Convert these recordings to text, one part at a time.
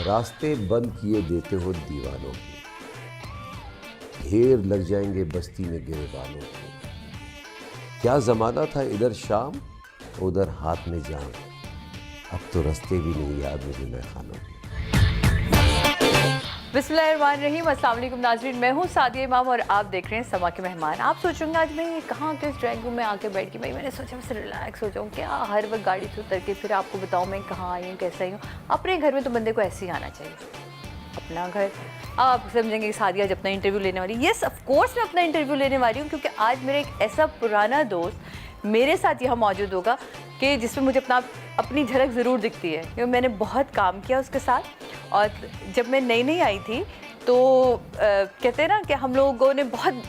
रास्ते बंद किए देते हो दीवानों के, ढेर लग जाएंगे बस्ती में गिरे बालों के। क्या ज़माना था इधर शाम, उधर हाथ में जाम, अब तो रास्ते भी नहीं याद मुझे मैखानों के। बिस्मिल्लाहिर्रहमानिर्रहीम, अस्सलाम वालेकुम नाज़रीन, मैं हूँ सादिया इमाम और आप देख रहे हैं समा के मेहमान। आप सोचेंगे आज मैं कहाँ किस ड्राइंग रूम में आके बैठ के, भाई मैंने सोचा बस रिलैक्स हो जाऊँ, क्या हर वक्त गाड़ी से उतर के फिर आपको बताऊँ मैं कहाँ आई हूँ, कैसे आई हूँ। अपने घर में तो बंदे को ऐसे ही आना चाहिए, अपना घर। आप समझेंगे कि सादिया आज अपना इंटरव्यू लेने वाली। येस, ऑफ कोर्स मैं अपना इंटरव्यू लेने वाली हूँ, क्योंकि आज मेरा एक ऐसा पुराना दोस्त मेरे साथ यहाँ मौजूद होगा कि जिसमें मुझे अपनी झलक ज़रूर दिखती है, क्योंकि मैंने बहुत काम किया उसके साथ। और जब मैं नई नई आई थी तो कहते हैं ना कि हम लोगों ने बहुत,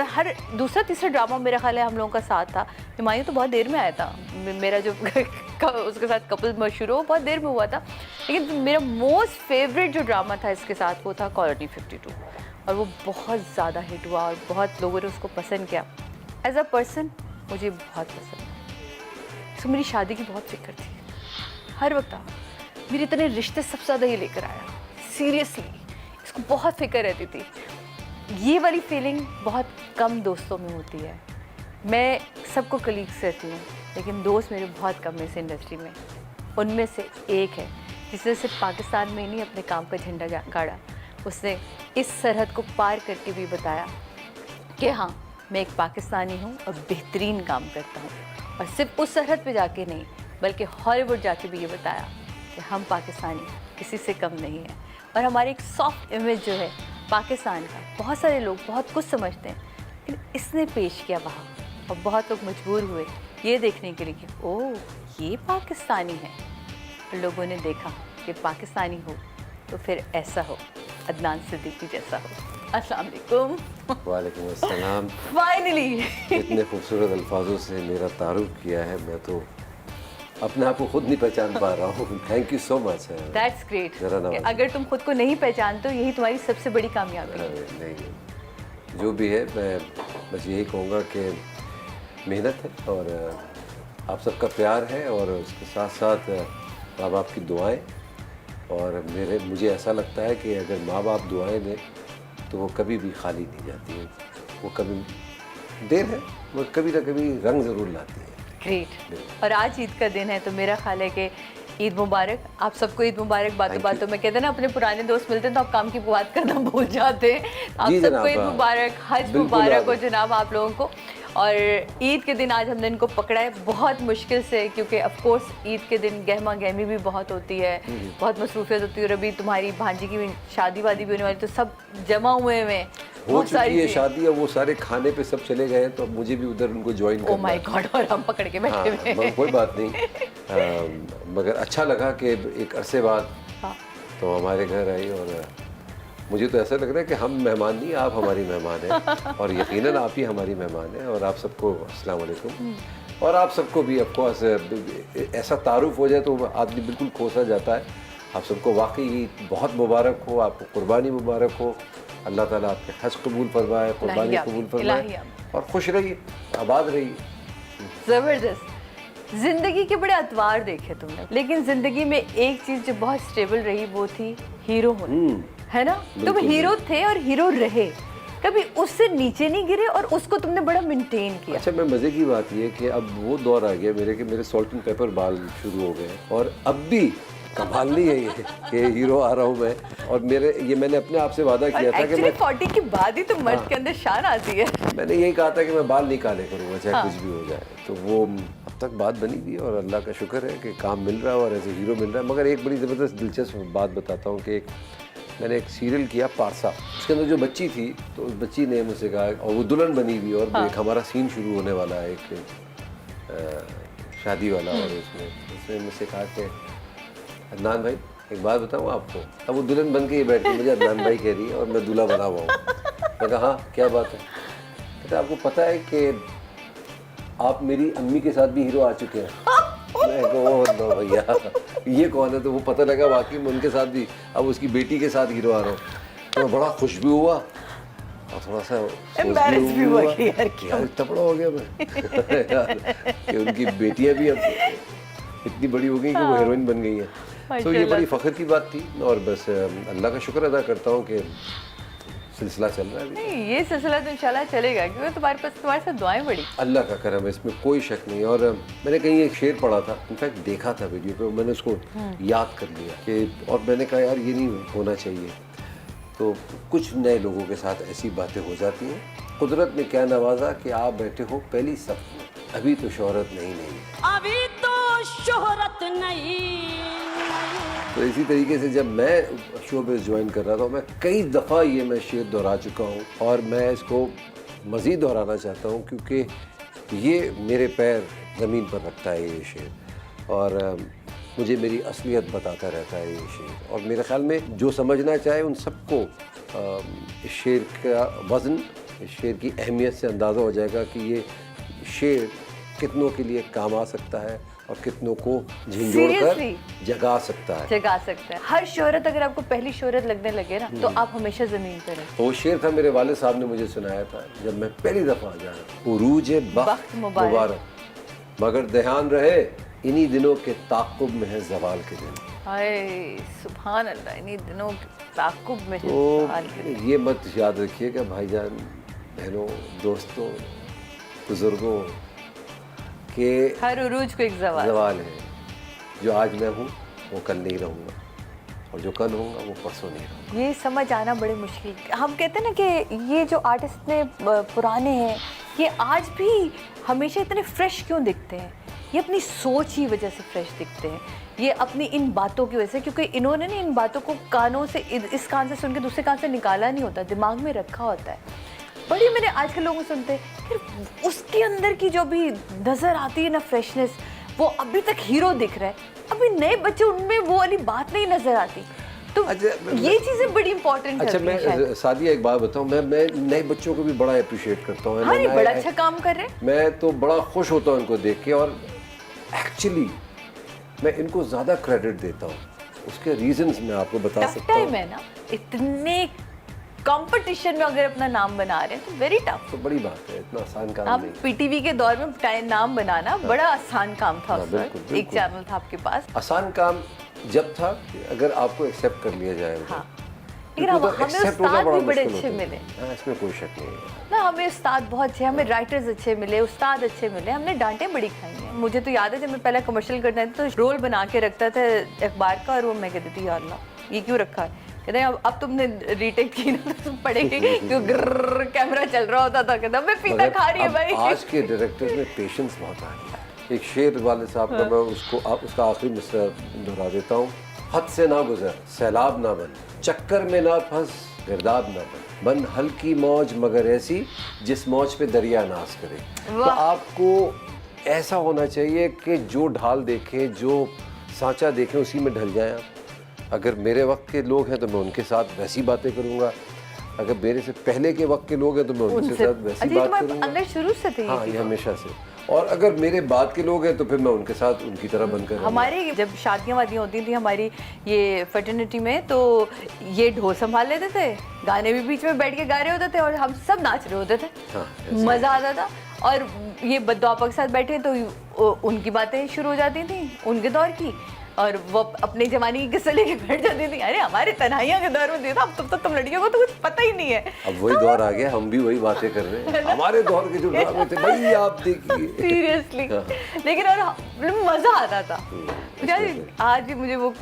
हर दूसरा तीसरा ड्रामा मेरा ख्याल है हम लोगों का साथ था। हुमायूं तो बहुत देर में आया था, मेरा जो उसके साथ कपल मशहूर हो बहुत देर में हुआ था। लेकिन मेरा मोस्ट फेवरेट जो ड्रामा था इसके साथ वो था कॉलोनी 52, और वो बहुत ज़्यादा हिट हुआ और बहुत लोगों ने उसको पसंद किया। एज अ पर्सन मुझे बहुत पसंद है। इसको मेरी शादी की बहुत फिक्र थी, हर वक्त मेरे इतने रिश्ते सबसे ज़्यादा ये लेकर आया, सीरियसली इसको बहुत फिक्र रहती थी। ये वाली फीलिंग बहुत कम दोस्तों में होती है। मैं सबको कलीग्स रहती हूँ, लेकिन दोस्त मेरे बहुत कम है इस इंडस्ट्री में। उनमें से एक है जिसने सिर्फ पाकिस्तान में ही नहीं अपने काम का झंडा गाड़ा, उसने इस सरहद को पार करके भी बताया कि हाँ मैं एक पाकिस्तानी हूँ और बेहतरीन काम करता हूँ। और सिर्फ उस सरहद पे जाके नहीं, बल्कि हॉलीवुड जाके भी ये बताया कि हम पाकिस्तानी किसी से कम नहीं हैं। और हमारी एक सॉफ्ट इमेज जो है पाकिस्तान का, बहुत सारे लोग बहुत कुछ समझते हैं, लेकिन इसने पेश किया वहाँ, और बहुत लोग मजबूर हुए ये देखने के लिए कि ओह ये पाकिस्तानी है। और लोगों ने देखा कि पाकिस्तानी हो तो फिर ऐसा हो, अदनान सिद्दीकी जैसा हो। अस्सलाम वालेकुम। वालेकुम अस्सलाम। फाइनली इतने खूबसूरत अल्फाजों से मेरा तारुफ किया है, मैं तो अपने आप को खुद नहीं पहचान पा रहा हूँ। Thank you so much. That's great. ज़रा नवाज़िए। अगर तुम खुद को नहीं पहचानते हो यही तुम्हारी सबसे बड़ी कामयाबी है। नहीं, जो भी है मैं बस यही कहूँगा कि मेहनत है और आप सबका प्यार है, और उसके साथ साथ माँ बाप की दुआएं। और मुझे ऐसा लगता है कि अगर माँ बाप दुआएं दें तो वो कभी भी खाली नहीं जाती है। वो कभी देर है, वो कभी ना कभी रंग ज़रूर लाती है। ग्रेट। और आज ईद का दिन है, तो मेरा ख्याल है कि ईद मुबारक। आप सबको ईद मुबारक। बातों बातों में कहते हैं ना, अपने पुराने दोस्त मिलते हैं तो आप काम की बात करना भूल जाते हैं। आप सबको ईद मुबारक, हज मुबारक हो जनाब आप लोगों को। और ईद के दिन आज हमने इनको पकड़ा है बहुत मुश्किल से, क्योंकि ऑफ कोर्स ईद के दिन गहमा गहमी भी बहुत होती है, बहुत मसरूफियत होती है। और अभी तुम्हारी भांजी की शादी वादी भी होने वाली, तो सब जमा हुए हुए हो चुकी है शादी, और वो सारे खाने पे सब चले गए हैं, तो मुझे भी उधर उनको ज्वाइन करना। ओह माय गॉड, और हम पकड़ के बैठे हुए हैं। कोई बात नहीं, मगर अच्छा लगा कि एक अरसे बाद तो हमारे घर आई। और मुझे तो ऐसा लग रहा है कि हम मेहमान नहीं, आप हमारी मेहमान हैं, और यकीनन आप ही हमारी मेहमान हैं। और आप सबको अस्सलाम वालेकुम। और आप सबको भी ऑफकोर्स ऐसा तारुफ हो जाए तो आदमी बिल्कुल खोसा जाता है। आप सबको वाकई बहुत मुबारक हो, आपको कुर्बानी मुबारक हो। अल्लाह ताला आपके हज कबूल फरमाए, कुर्बानी कबूल फरमाए, और खुश रहिए, आबाद रहिए। ज़बरदस्त। ज़िंदगी के बड़े अतवार देखे तुमने, लेकिन ज़िंदगी में एक चीज़ जो बहुत स्टेबल रही वो थी हीरो होना, है ना? तुम हीरो थे और हीरो रहे, कभी उससे नीचे नहीं गिरे, और उसको तुमने बड़ा मेंटेन किया। अच्छा, मैं मज़े की बात ये कि अब वो दौर आ गया मेरे, कि मेरे सॉल्ट एंड पेपर बाल शुरू हो गए, और अब भी कमाल नहीं है ये कि हीरो आ रहा हूँ मैं। और मैंने अपने आप से वादा किया था कि मैं 40 के बाद ही तो मर्द के अंदर शान आती है। मैंने यही कहा था कि मैं बाल नहीं काले करूँगा चाहे कुछ भी हो जाए। तो वो अब तक बात बनी हुई है, और अल्लाह का शुक्र है कि काम मिल रहा है और एज ए हीरो मिल रहा है। मगर एक बड़ी ज़बरदस्त दिलचस्प बात बताता हूँ कि मैंने एक सीरियल किया पारसा, उसके अंदर जो बच्ची थी, तो उस बच्ची ने मुझसे कहा, और वो दुल्हन बनी हुई, और एक हमारा सीन शुरू होने वाला है एक शादी वाला, और उसने मुझसे कहा कि अदनान भाई एक बात बताऊँ आपको। अब वो दुल्हन बन के ही बैठी, मुझे अदनान भाई कह रही है और मैं दूल्हा बना हुआ हूँ। मैं कहा हाँ क्या बात है? कहते आपको पता है कि आप मेरी अम्मी के साथ भी हीरो आ चुके हैं। मैं कहा नो भैया ये कौन है? तो वो पता लगा वाकई में उनके साथ भी अब उसकी बेटी के साथ हीरो आ रहा हूँ। तो मैं बड़ा खुश भी हुआ और थोड़ा सा एम्बैरेस भी हुआ कि यार इतना बड़ा हो गया मैं यार कि उनकी बेटियां भी अब इतनी बड़ी हो गई कि वो हीरोइन बन गई हैं। तो ये बड़ी फ़ख्र की बात थी और बस अल्लाह का शुक्र अदा करता हूँ कि सिलसिला चल रहा है अभी। नहीं, ये सिलसिला तो इंशाल्लाह चलेगा क्योंकि तुम्हारे साथ दुआएं बड़ी। अल्लाह का करम है, इसमें कोई शक नहीं। और मैंने कहीं एक शेर पढ़ा था, इनफैक्ट देखा था वीडियो पे, मैंने उसको याद कर लिया कि, और मैंने कहा यार ये नहीं होना चाहिए। तो कुछ नए लोगों के साथ ऐसी बातें हो जाती हैं। कुदरत ने क्या नवाजा कि आप बैठे हो पहली सफ में, अभी तो शोहरत नहीं अभी तो शोहरत नहीं। तो इसी तरीके से जब मैं शोबिज़ ज्वाइन कर रहा था, मैं कई दफ़ा ये मैं शेर दोहरा चुका हूँ और मैं इसको मज़ीद दोहराना चाहता हूँ क्योंकि ये मेरे पैर ज़मीन पर रखता है ये शेर और मुझे मेरी असलियत बताता रहता है ये शेर। और मेरे ख़्याल में जो समझना चाहे उन सबको इस शेर का वज़न, इस शेर की अहमियत से अंदाज़ा हो जाएगा कि ये शेर कितनों के लिए काम आ सकता है और कितनों को झिंझोड़ कर जगा सकता है। हर शोहरत अगर आपको पहली शोहरत लगने लगे ना तो आप हमेशा ज़मीन पर हैं। वो शेर था मेरे वाले साहब ने मुझे सुनाया था जब मैं पहली दफ़ा जा रहा। उरूज बख्त मुबारक, मगर ध्यान रहे इन्हीं दिनों के ताक़ुब में है ज़वाल के दिन। हाय सुभान अल्लाह, इन्हीं दिनों के ताक़ुब में है तो ज़वाल के दिन। ये मत याद रखिएगा भाईजान, बहनों, दोस्तों, बुजुर्गों के हर उरूज को एक ज़वाल है। जो आज मैं हूँ वो कल नहीं रहूँगा और जो कल होगा वो परसों नहीं रहूँगा। ये समझ आना बड़े मुश्किल। हम कहते हैं ना कि ये जो आर्टिस्ट इतने पुराने हैं ये आज भी हमेशा इतने फ्रेश क्यों दिखते हैं? ये अपनी सोच ही वजह से फ्रेश दिखते हैं, ये अपनी इन बातों की वजह से, क्योंकि इन्होंने ना इन बातों को कानों से, इस कान से सुन के दूसरे कान से निकाला नहीं होता, दिमाग में रखा होता है। बड़ी मैंने आज के लोगों सुनते हैं फिर उसके अंदर की जो भी नज़र आती है ना फ्रेशनेस, वो अभी तक हीरो दिख रहा है। अभी नए बच्चे उनमें वो वाली बात नहीं नज़र आती। तो ये चीज़ें बड़ी इंपॉर्टेंट अच्छा, मैं सादिया एक बात बताऊं, मैं नए बच्चों को भी बड़ा अप्रिशिएट करता हूँ। हाँ, बड़ा अच्छा काम कर रहे हैं। मैं तो बड़ा खुश होता हूँ इनको देख के और एक्चुअली मैं इनको ज़्यादा क्रेडिट देता हूँ। उसके रीजंस मैं आपको बता सकता हूँ। है ना, इतने कंपटीशन में अगर अपना नाम बना रहे हैं तो वेरी टफ। तो बड़ी बात है, इतना आसान काम आप नहीं। पीटीवी के दौर में नाम बनाना बड़ा आसान काम था उस वक्त। एक चैनल था आपके पास। आसान काम जब था अगर आपको एक्सेप्ट कर लिया जाए। हाँ, लेकिन हमें उस्ताद भी बड़े अच्छे मिले। हाँ, इसमें कोई शक नहीं है ना, हमें उस्ताद बहुत अच्छे, हमें राइटर्स अच्छे मिले, उस्ताद अच्छे मिले, हमने डांटें बड़ी खाई हैं। मुझे तो याद है जब मैं पहले कमर्शियल करता था तो रोल बना के रखता था अखबार का और वो मैं कहती थी यार अल्लाह ये क्यों रखा है, कहते हैं अब तुमने रीटेक की ना तो तुम पढ़ेगी क्यों गिर्र कैमरा चल रहा होता था, कहता मैं पीता खा रही है भाई। आज के डायरेक्टर्स में पेशेंस बहुत आ गया है। एक शेर वाले साहब का मैं उसका आखिरी मिसरा दोहरा देता हूँ। हद से ना गुजर, सैलाब ना बन, चक्कर में ना फंस, गिरदाब ना बन हल्की मौज मगर ऐसी जिस मौज पे दरिया नाश करे। तो आपको ऐसा होना चाहिए कि जो ढाल देखें, जो सांचा देखें उसी में ढल जाएं आप। अगर मेरे वक्त के लोग हैं तो मैं उनके साथ वैसी बातें करूँगा, अगर मेरे से पहले के वक्त के लोग हैं तो मैं उनके साथ वैसी बात करूँगा। अंदर शुरू से थे हाँ, ये हमेशा से। और अगर मेरे बाद के लोग हैं तो फिर मैं उनके साथ उनकी तरह बनकर। हमारे जब शादियाँ वादियाँ होती थी हमारी ये फर्टर्निटी में तो ये ढोल संभाल लेते थे, गाने भी बीच में बैठ के गा रहे होते थे और हम सब नाच रहे होते थे। हाँ, मज़ा आता था। और ये बद्दुआपा के साथ बैठे तो उनकी बातें शुरू हो जाती थी उनके दौर की, और वो अपने जमाने की किस्से लेके बैठ जाती थी। अरे हमारे तन्हाइयों के दौर में देखा, अब तुम लड़कियों को तो कुछ पता ही नहीं है। अब वही दौर आ गया, हम भी वही बातें कर रहे हैं। हमारे दौर के जो ड्रामे थे भाई आप देखिए सीरियसली। लेकिन और मज़ा आता था। आज भी मुझे वो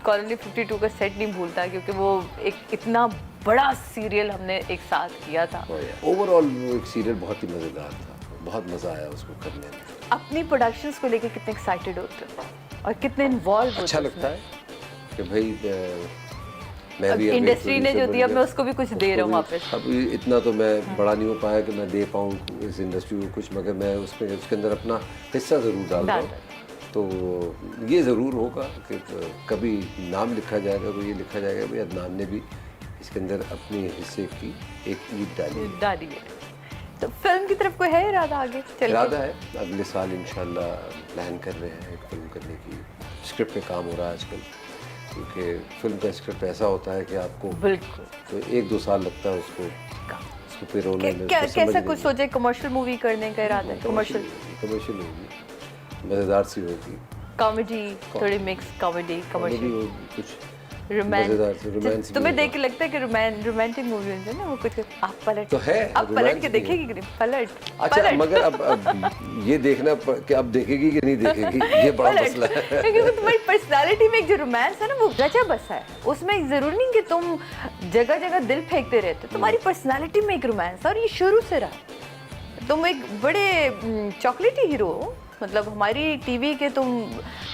कॉलोनी 52 का सेट नहीं भूलता क्योंकि वो एक इतना बड़ा सीरियल हमने एक साथ किया था। ओवरऑल वो एक सीरियल बहुत ही मज़ेदार था, बहुत मज़ा आया उसको करने में। अपनी प्रोडक्शंस को लेके कितने एक्साइटेड होते हैं और कितने इन्वॉल्व होते हैं। अच्छा लगता है कि भाई मैं भी इंडस्ट्री ने जो दिया मैं उसको भी कुछ दे रहा हूँ वापस। अब इतना तो मैं बड़ा नहीं हो पाया कि मैं दे पाऊँ इस इंडस्ट्री को कुछ, मगर मैं उसके अंदर अपना हिस्सा ज़रूर डाल रहा हूँ। तो ये ज़रूर होगा कि कभी नाम लिखा जाएगा तो ये लिखा जाएगा भाई अदनान ने भी इसके अंदर अपने हिस्से की एक ईद डाली है। तो फिल्म की तरफ कोई है इरादा आगे? इरादा है अगले साल इंशाल्लाह प्लान कर रहे हैं एक फिल्म करने की। स्क्रिप्ट पे काम हो रहा है आजकल, क्योंकि फिल्म का स्क्रिप्ट ऐसा होता है कि आपको बिल्कुल तो 1-2 साल लगता है उसको पिरोने में। कैसा कुछ सोचे कमर्शियल मूवी करने का इरादा है? कमर्शियल होगी, मज़ेदार सी होगी, कॉमेडी, थोड़ी मिक्स कॉमेडी कमर्शियल वो कुछ रोमांस मजेदार से रोमांस भी तुम्हें होगा। देख के लगता है कि रोमांटिक मूवी होती है ना वो कुछ आप पलट तो है, आप पलट रोमांस के भी है। देखेगी कि नहीं पलट अच्छा पलट मगर अब ये देखना कि अब देखेगी कि नहीं देखेगी ये बड़ा पलट मसला है। क्योंकि वो तुम्हारी पर्सनालिटी में एक जो रोमांस है ना वो रचा बसा है उसमें जरूरी नहीं कि तुम जगह जगह दिल फेंकते रहते हो तुम्हारी पर्सनालिटी में एक रोमांस है और ये शुरू से रहा तुम एक बड़े चॉकलेटी हीरो हो मतलब हमारी टीवी के तुम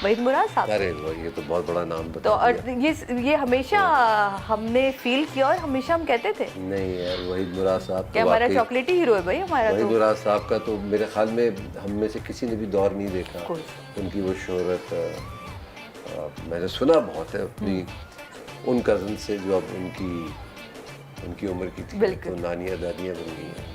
वहीद मुराद साहब अरे वाह, ये तो बहुत बड़ा नाम तो बता और दिया। ये हमेशा हमने फील किया और हमेशा हम कहते थे नहीं यार वहीद मुराद साहब कि हमारा चॉकलेटी हीरो है भाई हमारा वहीद तो मुराद साहब का तो मेरे ख्याल में हम में से किसी ने भी दौर नहीं देखा कोई। उनकी वो शोहरत मैंने सुना बहुत है अपनी उन कज़न से जो अब उनकी उम्र की थी बिल्कुल। तो नानियाँ दादियाँ बन गई हैं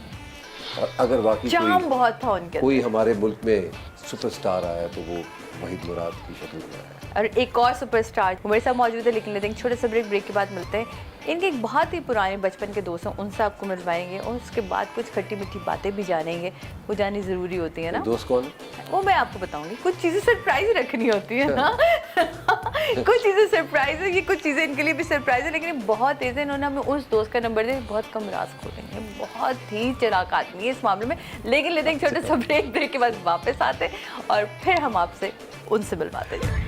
और अगर वाकई चार्म बहुत था उनके कोई हमारे मुल्क में सुपरस्टार आया तो वो वहीद मुराद की शक्ल में आया। और एक और सुपरस्टार वो मेरे साथ मौजूद है लेकिन लेते हैं छोटे से ब्रेक के बाद मिलते हैं इनके एक बहुत ही पुराने बचपन के दोस्त हैं उनसे आपको मिलवाएंगे और उसके बाद कुछ खट्टी मीठी बातें भी जानेंगे वो जाननी ज़रूरी होती है ना दोस्त कौन है? वो मैं आपको बताऊंगी कुछ चीज़ें सरप्राइज रखनी होती है ना कुछ चीज़ें सरप्राइज है ये कुछ चीज़ें इनके लिए भी सरप्राइज है लेकिन ये बहुत तेज़ है इन्होंने हमें उस दोस्त का नंबर दिया बहुत कम राज खोलेंगे बहुत ही चिराग आदमी है इस मामले में लेकिन लेते हैं एक छोटे सा ब्रेक के बाद वापस आते हैं और फिर हम आपसे उनसे मिलवाते हैं